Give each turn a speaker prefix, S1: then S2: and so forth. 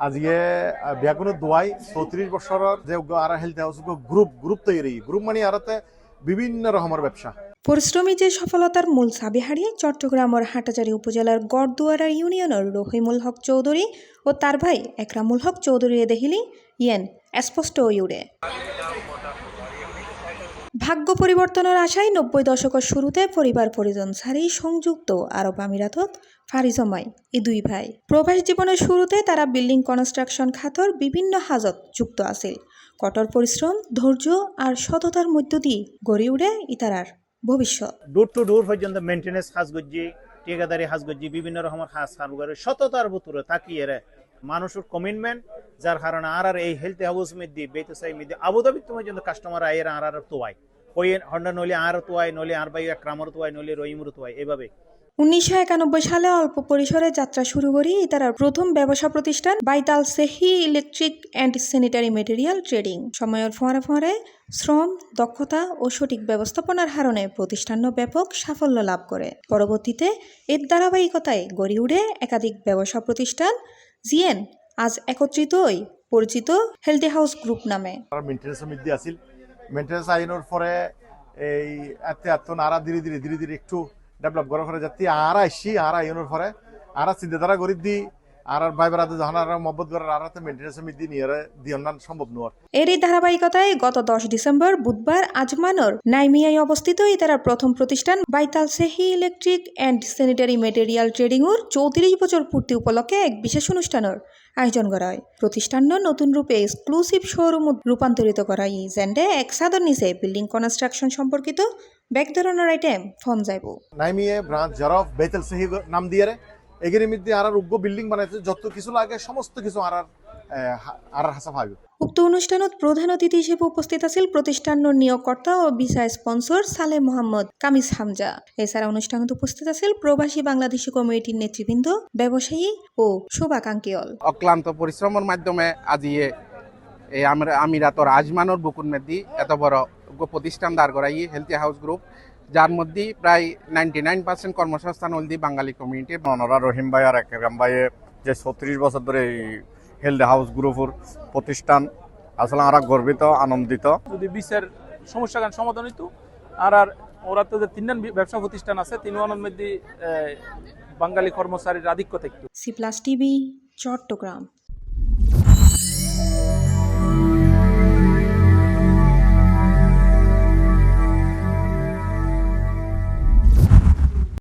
S1: আজকে ব্যাগুনো দোয়াই 34 বছরের যে আর হেলথ হাউস গ্রুপ তৈরি গ্রুপ মানে আরতে বিভিন্ন রকমের ব্যবসা।
S2: পরিশ্রমী যে সফলতার মূল চাবি হারিয়ে চট্টগ্রামের হাটাজারী উপজেলার গড়দুয়ারা ইউনিয়নের রহিমুল হক চৌধুরী ও তার ভাই একরামুল হক চৌধুরী দেখিলি ইয়েন স্পষ্ট ইউরে ভাগ্য পরিবর্তনের আশায় 90 দশকের শুরুতে পরিবার পরিজন ছাড়ি সংযুক্ত আরব আমিরাতত ফারি জমায় এই দুই ভাই। প্রবাস জীবনের শুরুতে তারা বিল্ডিং কনস্ট্রাকশন খাতর বিভিন্ন হাজত যুক্ত আছিল। কঠোর পরিশ্রম, ধৈর্য আর সততার মধ্য দিয়ে গড়ে উঠে ইতারার ভবিষ্যৎ।
S3: ডোর টু ডোর পর্যন্ত মেনটেন্যান্স হাজ গজ্জি, ঠিকাদারি হাজ গজ্জি, বিভিন্ন রকমের হাজ করে সততার ভিতরে তাকিয়ে রে মানুষের কমিটমেন্ট, যার কারণে আর এই হেলথ হাউস মধ্যে বেতসাই মধ্যে আবুধাবি পর্যন্ত কাস্টমার আয়ের আর তোয়াই ওই হন্ডা নলি আর তোয়াই নলি আর বাই ক্রামর তোয়াই নলি রহিমুর তোয়াই এভাবে।
S2: 1991 সালে অল্প পরিসরে যাত্রা শুরু করি ইতারার প্রথম ব্যবসা প্রতিষ্ঠান বাইতাল সেহি electric and sanitary material trading. সময়ের ফোঁয়ারে ফোঁয়ারে শ্রম, দক্ষতা ও সঠিক ব্যবস্থাপনার হারণে প্রতিষ্ঠান ব্যাপক সাফল্য লাভ করে। পরবর্তীতে এর ধারাবাহিকতায় গড়ে উঠে একাধিক ব্যবসা প্রতিষ্ঠান জিএন আজ একত্রিতই পরিচিত হেলথি হাউস গ্রুপ নামে।
S1: মেনটেন্যান্সের মধ্যে আছিল, মেনটেন্যান্স আইনের পরে এই এত আরা ধীরে ধীরে একটু ডেভেলপ করার পরে যাতে আর আসছি আর আইনের পরে আর চিন্তাধারা করি দি আর ভাই বেড়াতে যখন আর মহব্বত করার আর মেনটেন্যান্সের মধ্যে নিয়ে দিয়ে সম্ভব নয়।
S2: এরই ধারাবাহিকতায় গত 10 ডিসেম্বর বুধবার আজমানোর নাইমিয়ায় অবস্থিত ইতারার প্রথম প্রতিষ্ঠান বাইতাল সেহি ইলেকট্রিক অ্যান্ড স্যানিটারি মেটেরিয়াল ট্রেডিংয়ের 34 বছর পূর্তি উপলক্ষে এক বিশেষ অনুষ্ঠানের আয়োজন করা হয়। প্রতিষ্ঠানটি নতুন রূপে এক্সক্লুসিভ শোরুম রূপান্তরিত করা হয়, যেন্ডে এক সাদর নিচে বিল্ডিং কনস্ট্রাকশন সম্পর্কিত ব্যাগ ধরনের আইটেম ফোন যাইব।
S1: নাইমিয়ে ব্রাঞ্চ জারফ বেতাল সেহি নাম দিয়ে এগের মধ্যে আর উগ্র বিল্ডিং বানাইছে, যত কিছু লাগে সমস্ত কিছু আর হাসা পাইব।
S2: উক্ত অনুষ্ঠানত প্রধান অতিথি হিসেবে উপস্থিত আছেন প্রতিষ্ঠানের নিয়োগকর্তা ও ভিসা স্পন্সর সালে মোহাম্মদ কামিজ হামজা। এছাড়া অনুষ্ঠানত উপস্থিত আছেন প্রবাসী বাংলাদেশি কমিউনিটির নেতৃবৃন্দ, ব্যবসায়ী ও শুভাকাঙ্ক্ষীল।
S4: অক্লান্ত পরিশ্রমের মাধ্যমে আজি এই আমিরাতর আজমানোর বুকুন মেদি এত বড় প্রতিষ্ঠান দাঁড় করাই হেলথি হাউস গ্রুপ, যার মধ্যে প্রায় 99% কর্মসংস্থান হলদি বাঙালি কমিউনিটি।
S1: অনরা রহিম ভাই আর একরাম ভাই যে 36 বছর ধরে এই হেলথ হাউস গ্রুপের প্রতিষ্ঠান, আসলে আমরা গর্বিত, আনন্দিত।
S5: যদি বিচার সমস্যার সমাধান হইতো আর ওরা তো যে তিনজন ব্যবসা প্রতিষ্ঠান আছে, তিনজনের মধ্যে বাঙালি কর্মচারীর আধিক্য থাকতো।
S2: C plus TV, Chittagong.